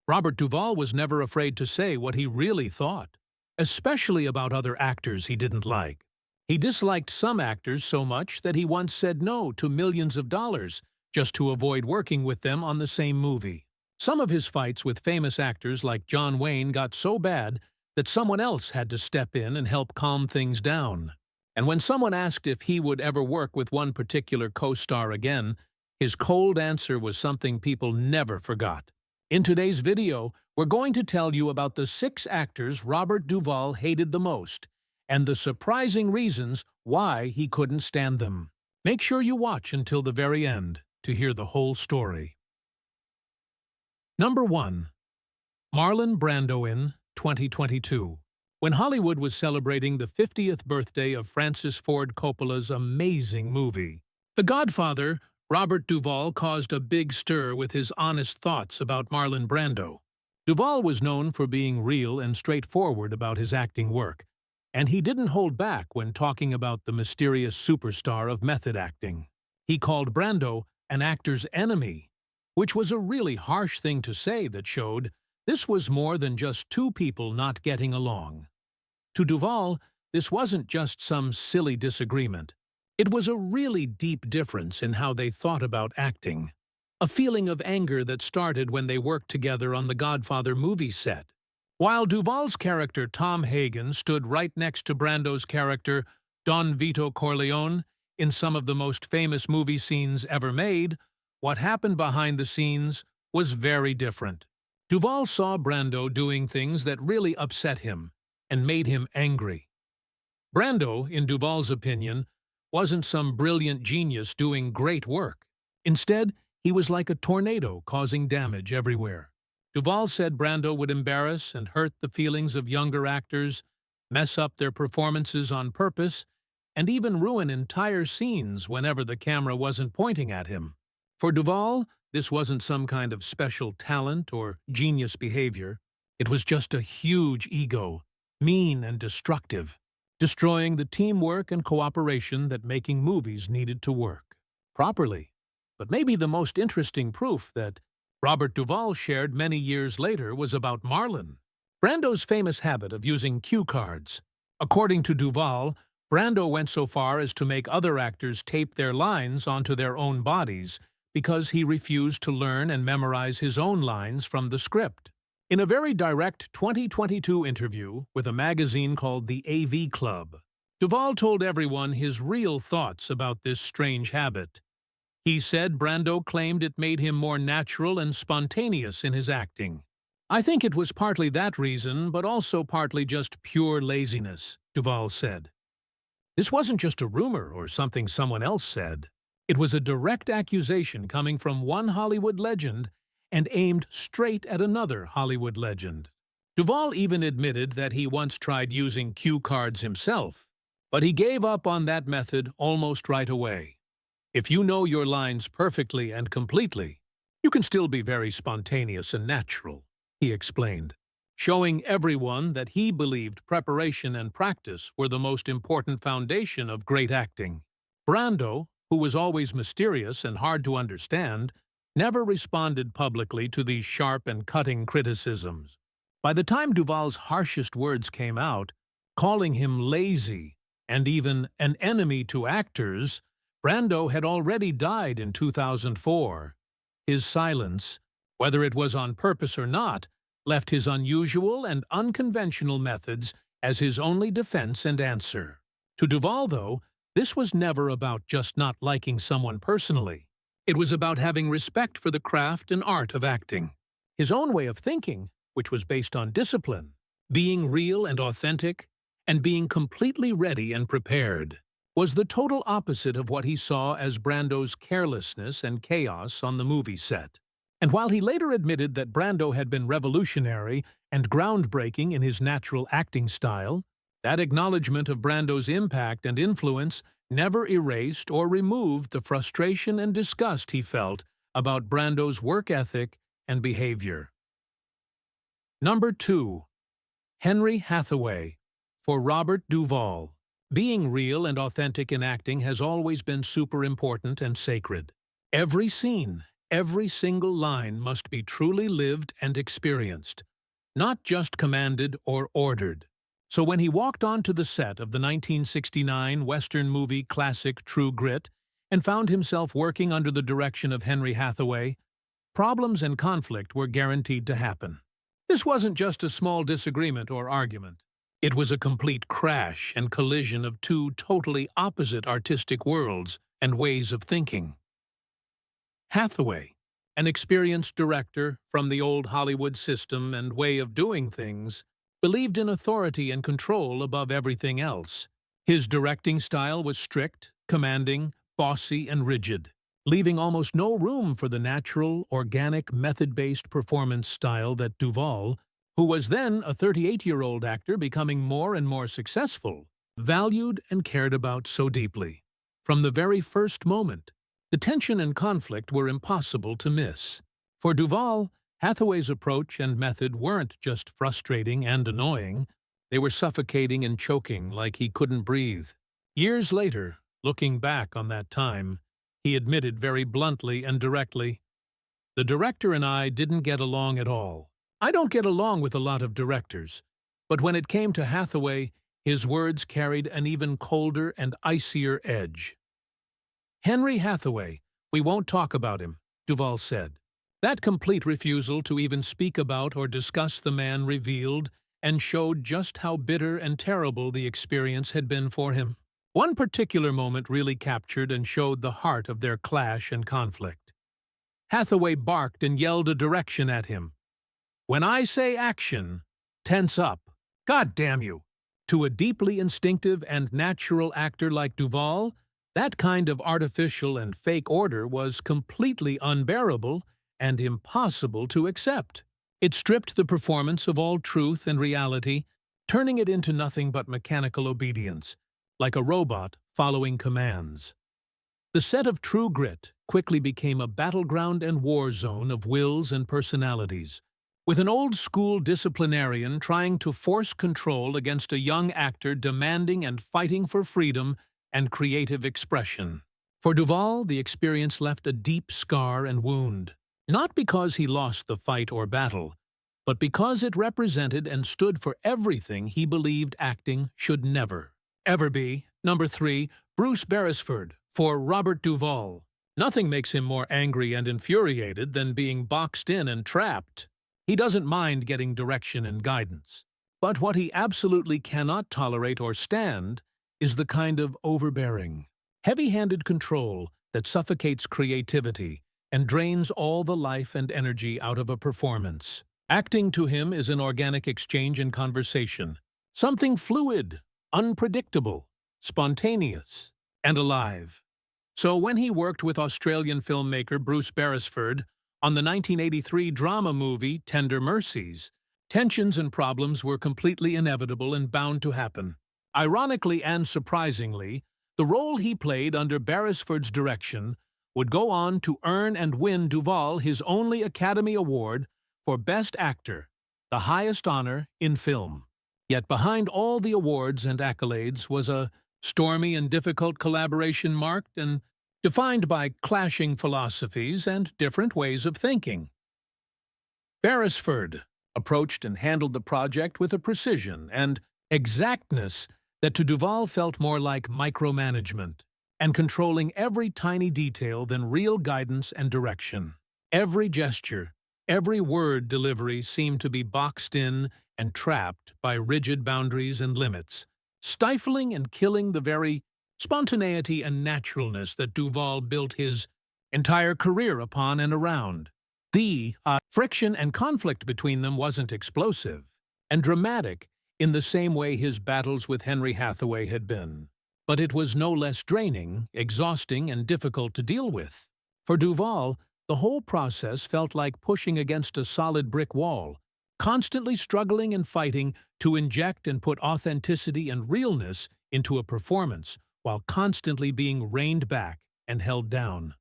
Robert Duvall was never afraid to say what he really thought, especially about other actors he didn't like. He disliked some actors so much that he once said no to millions of dollars just to avoid working with them on the same movie. Some of his fights with famous actors like John Wayne got so bad that someone else had to step in and help calm things down. And when someone asked if he would ever work with one particular co-star again, his cold answer was something people never forgot. In today's video, we're going to tell you about the 6 actors Robert Duvall hated the most, and the surprising reasons why he couldn't stand them. Make sure you watch until the very end to hear the whole story. Number 1. Marlon Brando in 2022. When Hollywood was celebrating the 50th birthday of Francis Ford Coppola's amazing movie, The Godfather, Robert Duvall caused a big stir with his honest thoughts about Marlon Brando. Duvall was known for being real and straightforward about his acting work, and he didn't hold back when talking about the mysterious superstar of method acting. He called Brando an actor's enemy, which was a really harsh thing to say that showed this was more than just two people not getting along. To Duvall, this wasn't just some silly disagreement. It was a really deep difference in how they thought about acting. A feeling of anger that started when they worked together on the Godfather movie set. While Duvall's character Tom Hagen stood right next to Brando's character Don Vito Corleone in some of the most famous movie scenes ever made, what happened behind the scenes was very different. Duvall saw Brando doing things that really upset him and made him angry. Brando, in Duvall's opinion, wasn't some brilliant genius doing great work. Instead, he was like a tornado causing damage everywhere. Duvall said Brando would embarrass and hurt the feelings of younger actors, mess up their performances on purpose, and even ruin entire scenes whenever the camera wasn't pointing at him. For Duvall, this wasn't some kind of special talent or genius behavior. It was just a huge ego, mean and destructive, destroying the teamwork and cooperation that making movies needed to work properly. But maybe the most interesting proof that Robert Duvall shared many years later was about Marlon. Brando's famous habit of using cue cards. According to Duvall, Brando went so far as to make other actors tape their lines onto their own bodies because he refused to learn and memorize his own lines from the script. In a very direct 2022 interview with a magazine called the AV Club, Duvall told everyone his real thoughts about this strange habit. He said Brando claimed it made him more natural and spontaneous in his acting. "I think it was partly that reason, but also partly just pure laziness," Duvall said. This wasn't just a rumor or something someone else said. It was a direct accusation coming from one Hollywood legend and aimed straight at another Hollywood legend. Duvall even admitted that he once tried using cue cards himself, but he gave up on that method almost right away. If you know your lines perfectly and completely, you can still be very spontaneous and natural, he explained, showing everyone that he believed preparation and practice were the most important foundation of great acting. Brando, who was always mysterious and hard to understand, never responded publicly to these sharp and cutting criticisms. By the time Duvall's harshest words came out, calling him lazy and even an enemy to actors, Brando had already died in 2004. His silence, whether it was on purpose or not, left his unusual and unconventional methods as his only defense and answer. To Duvall, though, this was never about just not liking someone personally. It was about having respect for the craft and art of acting. His own way of thinking, which was based on discipline, being real and authentic, and being completely ready and prepared, was the total opposite of what he saw as Brando's carelessness and chaos on the movie set. And while he later admitted that Brando had been revolutionary and groundbreaking in his natural acting style, that acknowledgement of Brando's impact and influence never erased or removed the frustration and disgust he felt about Brando's work ethic and behavior. Number 2. Henry Hathaway. For Robert Duvall, being real and authentic in acting has always been super important and sacred. Every scene, Every single line must be truly lived and experienced, not just commanded or ordered. So when he walked onto the set of the 1969 Western movie classic True Grit and found himself working under the direction of Henry Hathaway, problems and conflict were guaranteed to happen. This wasn't just a small disagreement or argument. It was a complete crash and collision of two totally opposite artistic worlds and ways of thinking. Hathaway, an experienced director from the old Hollywood system and way of doing things, believed in authority and control above everything else. His directing style was strict, commanding, bossy, and rigid, leaving almost no room for the natural, organic, method-based performance style that Duvall, who was then a 38-year-old actor becoming more and more successful, valued and cared about so deeply. From the very first moment, the tension and conflict were impossible to miss. For Duvall, Hathaway's approach and method weren't just frustrating and annoying, they were suffocating and choking like he couldn't breathe. Years later, looking back on that time, he admitted very bluntly and directly, "The director and I didn't get along at all. I don't get along with a lot of directors, but when it came to Hathaway, his words carried an even colder and icier edge." "Henry Hathaway, we won't talk about him," Duvall said. That complete refusal to even speak about or discuss the man revealed and showed just how bitter and terrible the experience had been for him. One particular moment really captured and showed the heart of their clash and conflict. Hathaway barked and yelled a direction at him. "When I say action, tense up. God damn you!" To a deeply instinctive and natural actor like Duvall, that kind of artificial and fake order was completely unbearable and impossible to accept. It stripped the performance of all truth and reality, turning it into nothing but mechanical obedience, like a robot following commands. The set of True Grit quickly became a battleground and war zone of wills and personalities, with an old-school disciplinarian trying to force control against a young actor demanding and fighting for freedom and creative expression. For Duvall, the experience left a deep scar and wound, not because he lost the fight or battle, but because it represented and stood for everything he believed acting should never, ever be. Number 3, Bruce Beresford, for Robert Duvall. Nothing makes him more angry and infuriated than being boxed in and trapped. He doesn't mind getting direction and guidance. But what he absolutely cannot tolerate or stand is the kind of overbearing, heavy-handed control that suffocates creativity and drains all the life and energy out of a performance. Acting to him is an organic exchange and conversation, something fluid, unpredictable, spontaneous, and alive. So when he worked with Australian filmmaker Bruce Beresford on the 1983 drama movie Tender Mercies, tensions and problems were completely inevitable and bound to happen. Ironically and surprisingly, the role he played under Beresford's direction would go on to earn and win Duvall his only Academy Award for Best Actor, the highest honor in film. Yet behind all the awards and accolades was a stormy and difficult collaboration marked and defined by clashing philosophies and different ways of thinking. Beresford approached and handled the project with a precision and exactness that to Duvall felt more like micromanagement and controlling every tiny detail than real guidance and direction. Every gesture, every word delivery seemed to be boxed in and trapped by rigid boundaries and limits, stifling and killing the very spontaneity and naturalness that Duvall built his entire career upon and around. The friction and conflict between them wasn't explosive and dramatic in the same way his battles with Henry Hathaway had been, but it was no less draining, exhausting, and difficult to deal with. For Duvall, the whole process felt like pushing against a solid brick wall, constantly struggling and fighting to inject and put authenticity and realness into a performance while constantly being reined back and held down.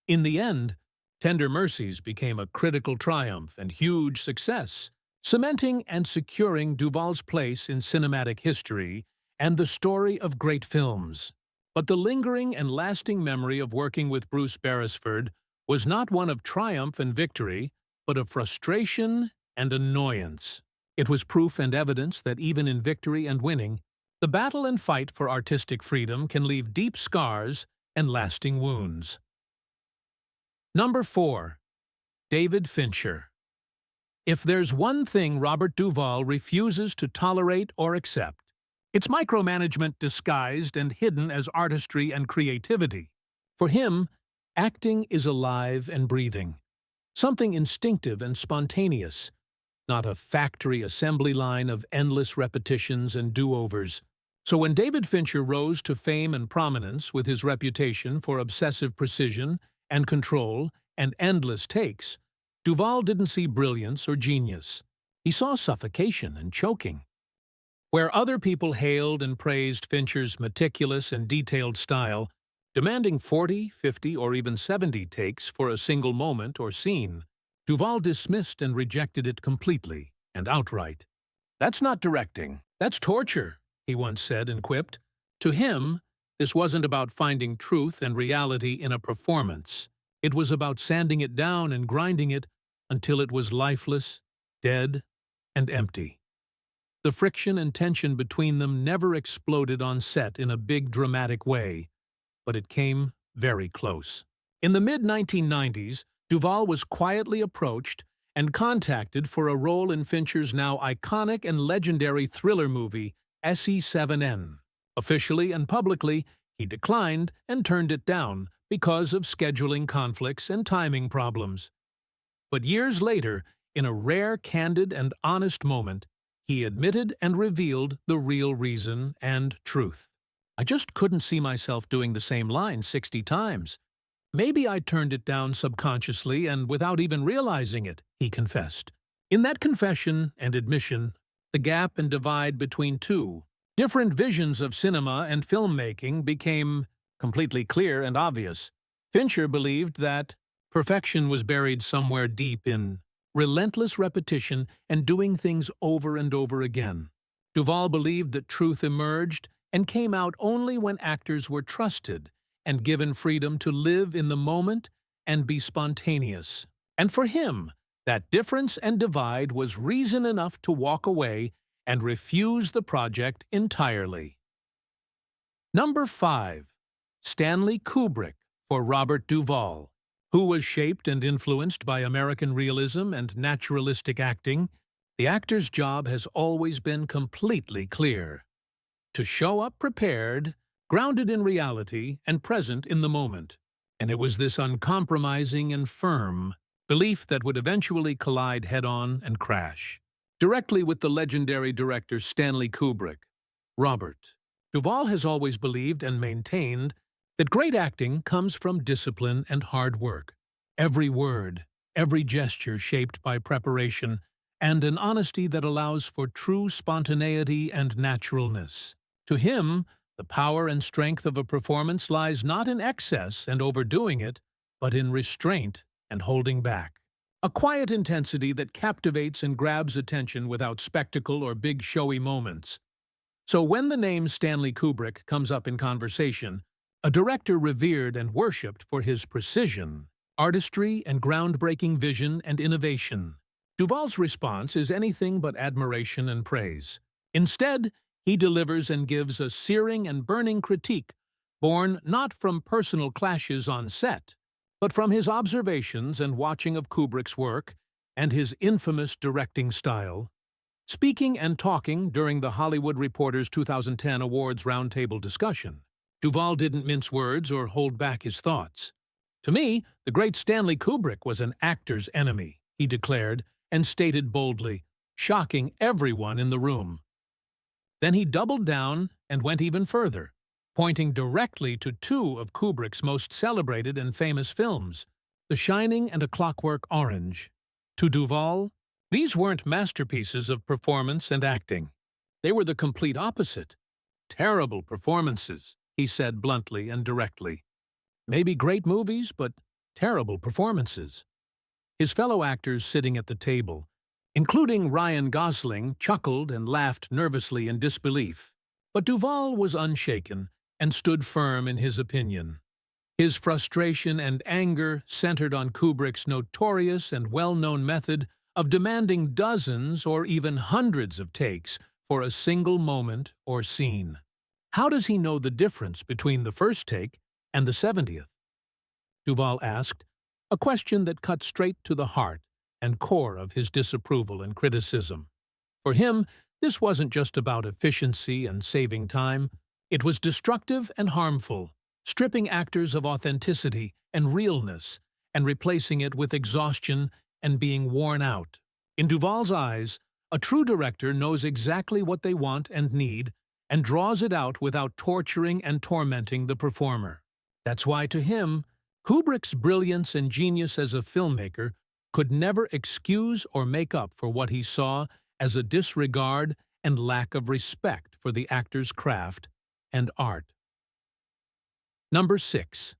In the end, Tender Mercies became a critical triumph and huge success, cementing and securing Duvall's place in cinematic history and the story of great films. But the lingering and lasting memory of working with Bruce Beresford was not one of triumph and victory, but of frustration and annoyance. It was proof and evidence that even in victory and winning, the battle and fight for artistic freedom can leave deep scars and lasting wounds. Number 4. David Fincher. If there's one thing Robert Duvall refuses to tolerate or accept, it's micromanagement disguised and hidden as artistry and creativity. For him, acting is alive and breathing, something instinctive and spontaneous, not a factory assembly line of endless repetitions and do-overs. So when David Fincher rose to fame and prominence with his reputation for obsessive precision and control and endless takes, Duvall didn't see brilliance or genius. He saw suffocation and choking. Where other people hailed and praised Fincher's meticulous and detailed style, demanding 40, 50, or even 70 takes for a single moment or scene, Duvall dismissed and rejected it completely and outright. "That's not directing, that's torture," he once said and quipped. To him, this wasn't about finding truth and reality in a performance. It was about sanding it down and grinding it until it was lifeless, dead, and empty. The friction and tension between them never exploded on set in a big dramatic way, but it came very close. In the mid-1990s, Duvall was quietly approached and contacted for a role in Fincher's now iconic and legendary thriller movie, SE7N. Officially and publicly, he declined and turned it down because of scheduling conflicts and timing problems. But years later, in a rare, candid, and honest moment, he admitted and revealed the real reason and truth. "I just couldn't see myself doing the same line 60 times. Maybe I turned it down subconsciously and without even realizing it," he confessed. In that confession and admission, the gap and divide between two different visions of cinema and filmmaking became completely clear and obvious. Fincher believed that perfection was buried somewhere deep in relentless repetition and doing things over and over again. Duvall believed that truth emerged and came out only when actors were trusted and given freedom to live in the moment and be spontaneous. And for him, that difference and divide was reason enough to walk away and refuse the project entirely. Number 5. Stanley Kubrick for Robert Duvall. Who was shaped and influenced by American realism and naturalistic acting, the actor's job has always been completely clear: to show up prepared, grounded in reality, and present in the moment. And it was this uncompromising and firm belief that would eventually collide head-on and crash directly with the legendary director Stanley Kubrick. Robert Duvall has always believed and maintained that great acting comes from discipline and hard work. Every word, every gesture shaped by preparation, and an honesty that allows for true spontaneity and naturalness. To him, the power and strength of a performance lies not in excess and overdoing it, but in restraint and holding back. A quiet intensity that captivates and grabs attention without spectacle or big showy moments. So when the name Stanley Kubrick comes up in conversation, a director revered and worshipped for his precision, artistry, and groundbreaking vision and innovation, Duvall's response is anything but admiration and praise. Instead, he delivers and gives a searing and burning critique born not from personal clashes on set, but from his observations and watching of Kubrick's work and his infamous directing style. Speaking and talking during the Hollywood Reporter's 2010 Awards Roundtable discussion, Duvall didn't mince words or hold back his thoughts. "To me, the great Stanley Kubrick was an actor's enemy," he declared, and stated boldly, shocking everyone in the room. Then he doubled down and went even further, pointing directly to two of Kubrick's most celebrated and famous films, The Shining and A Clockwork Orange. To Duvall, these weren't masterpieces of performance and acting. They were the complete opposite. Terrible performances, he said bluntly and directly. Maybe great movies, but terrible performances. His fellow actors sitting at the table, including Ryan Gosling, chuckled and laughed nervously in disbelief. But Duvall was unshaken and stood firm in his opinion. His frustration and anger centered on Kubrick's notorious and well-known method of demanding dozens or even hundreds of takes for a single moment or scene. How does he know the difference between the first take and the 70th? Duvall asked, a question that cut straight to the heart and core of his disapproval and criticism. For him, this wasn't just about efficiency and saving time. It was destructive and harmful, stripping actors of authenticity and realness and replacing it with exhaustion and being worn out. In Duvall's eyes, a true director knows exactly what they want and need and draws it out without torturing and tormenting the performer. That's why, to him, Kubrick's brilliance and genius as a filmmaker could never excuse or make up for what he saw as a disregard and lack of respect for the actor's craft and art. Number 6.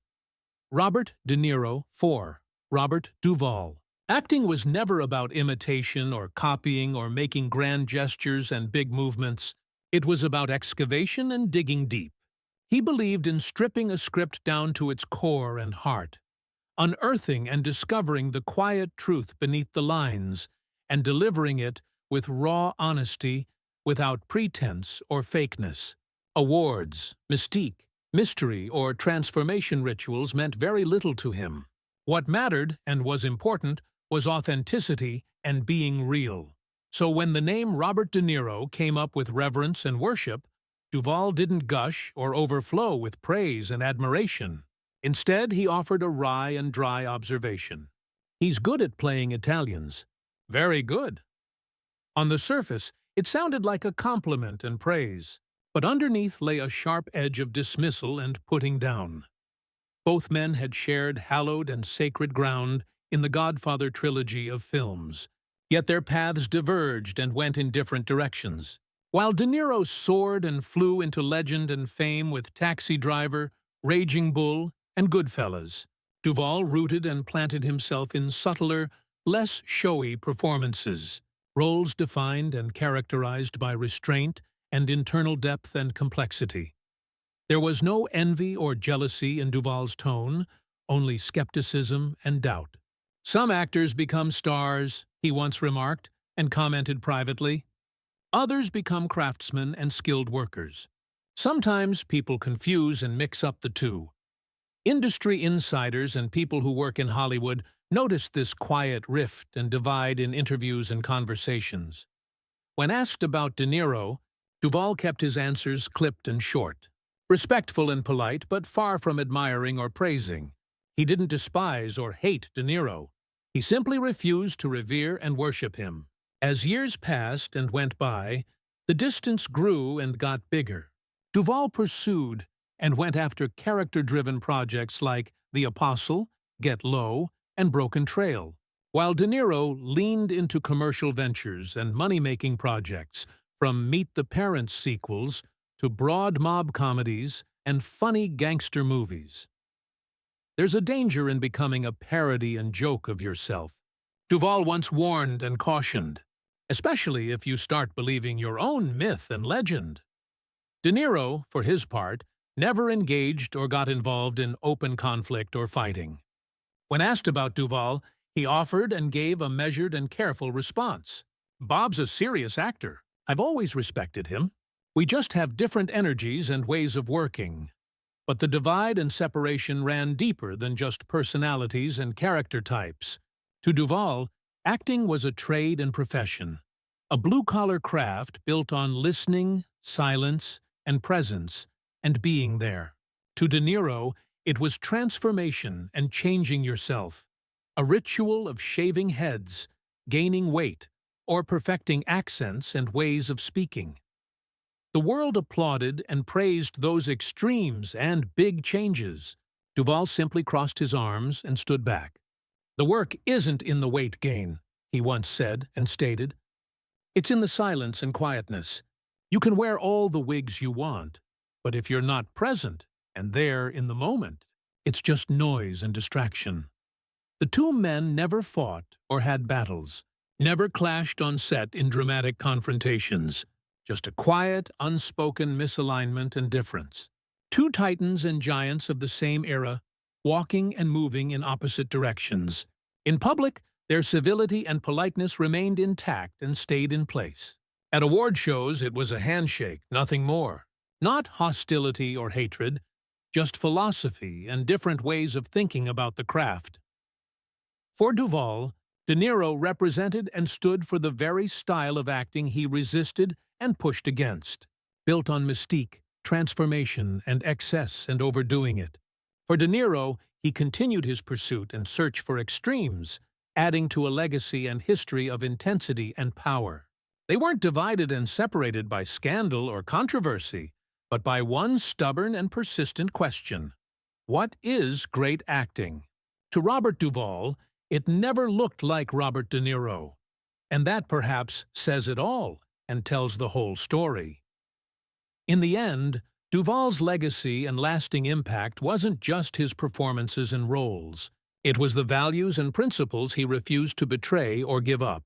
Robert De Niro. 4. Robert Duvall. Acting was never about imitation or copying or making grand gestures and big movements. It was about excavation and digging deep. He believed in stripping a script down to its core and heart, unearthing and discovering the quiet truth beneath the lines, and delivering it with raw honesty without pretense or fakeness. Awards, mystique, mystery, or transformation rituals meant very little to him. What mattered, and was important, was authenticity and being real. So when the name Robert De Niro came up with reverence and worship, Duvall didn't gush or overflow with praise and admiration. Instead, he offered a wry and dry observation. He's good at playing Italians. Very good. On the surface, it sounded like a compliment and praise, but underneath lay a sharp edge of dismissal and putting down. Both men had shared hallowed and sacred ground in the Godfather trilogy of films, yet their paths diverged and went in different directions. While De Niro soared and flew into legend and fame with Taxi Driver, Raging Bull, and Goodfellas, Duvall rooted and planted himself in subtler, less showy performances, roles defined and characterized by restraint and internal depth and complexity. There was no envy or jealousy in Duvall's tone, only skepticism and doubt. Some actors become stars, he once remarked, and commented privately. Others become craftsmen and skilled workers. Sometimes people confuse and mix up the two. Industry insiders and people who work in Hollywood notice this quiet rift and divide in interviews and conversations. When asked about De Niro, Duvall kept his answers clipped and short. Respectful and polite, but far from admiring or praising. He didn't despise or hate De Niro. He simply refused to revere and worship him. As years passed and went by, the distance grew and got bigger. Duvall pursued and went after character-driven projects like The Apostle, Get Low, and Broken Trail, while De Niro leaned into commercial ventures and money-making projects, from Meet the Parents sequels to broad mob comedies and funny gangster movies. There's a danger in becoming a parody and joke of yourself. Duvall once warned and cautioned, especially if you start believing your own myth and legend. De Niro, for his part, never engaged or got involved in open conflict or fighting. When asked about Duvall, he offered and gave a measured and careful response. Bob's a serious actor. I've always respected him. We just have different energies and ways of working. But the divide and separation ran deeper than just personalities and character types. To Duvall, acting was a trade and profession, a blue-collar craft built on listening, silence, and presence, and being there. To De Niro, it was transformation and changing yourself, a ritual of shaving heads, gaining weight, or perfecting accents and ways of speaking. The world applauded and praised those extremes and big changes. Duvall simply crossed his arms and stood back. The work isn't in the weight gain, he once said and stated. It's in the silence and quietness. You can wear all the wigs you want, but if you're not present and there in the moment, it's just noise and distraction. The two men never fought or had battles, never clashed on set in dramatic confrontations. Just a quiet, unspoken misalignment and difference. Two titans and giants of the same era, walking and moving in opposite directions. In public, their civility and politeness remained intact and stayed in place. At award shows, it was a handshake, nothing more. Not hostility or hatred, just philosophy and different ways of thinking about the craft. For Duvall, De Niro represented and stood for the very style of acting he resisted and pushed against, built on mystique, transformation, and excess and overdoing it. For De Niro, he continued his pursuit and search for extremes, adding to a legacy and history of intensity and power. They weren't divided and separated by scandal or controversy, but by one stubborn and persistent question: what is great acting? To Robert Duvall, it never looked like Robert De Niro. And that perhaps says it all and tells the whole story. In the end, Duvall's legacy and lasting impact wasn't just his performances and roles. It was the values and principles he refused to betray or give up.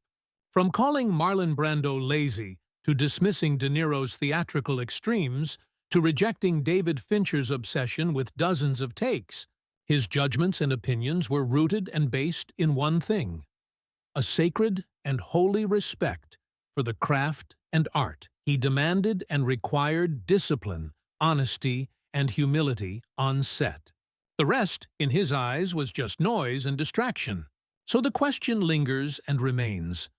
From calling Marlon Brando lazy, to dismissing De Niro's theatrical extremes, to rejecting David Fincher's obsession with dozens of takes, his judgments and opinions were rooted and based in one thing: a sacred and holy respect for the craft and art. He demanded and required discipline, honesty, and humility on set. The rest, in his eyes, was just noise and distraction. So the question lingers and remains: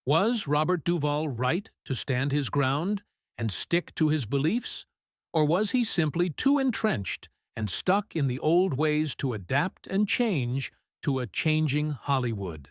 was Robert Duvall right to stand his ground and stick to his beliefs? Or was he simply too entrenched and stuck in the old ways to adapt and change to a changing Hollywood?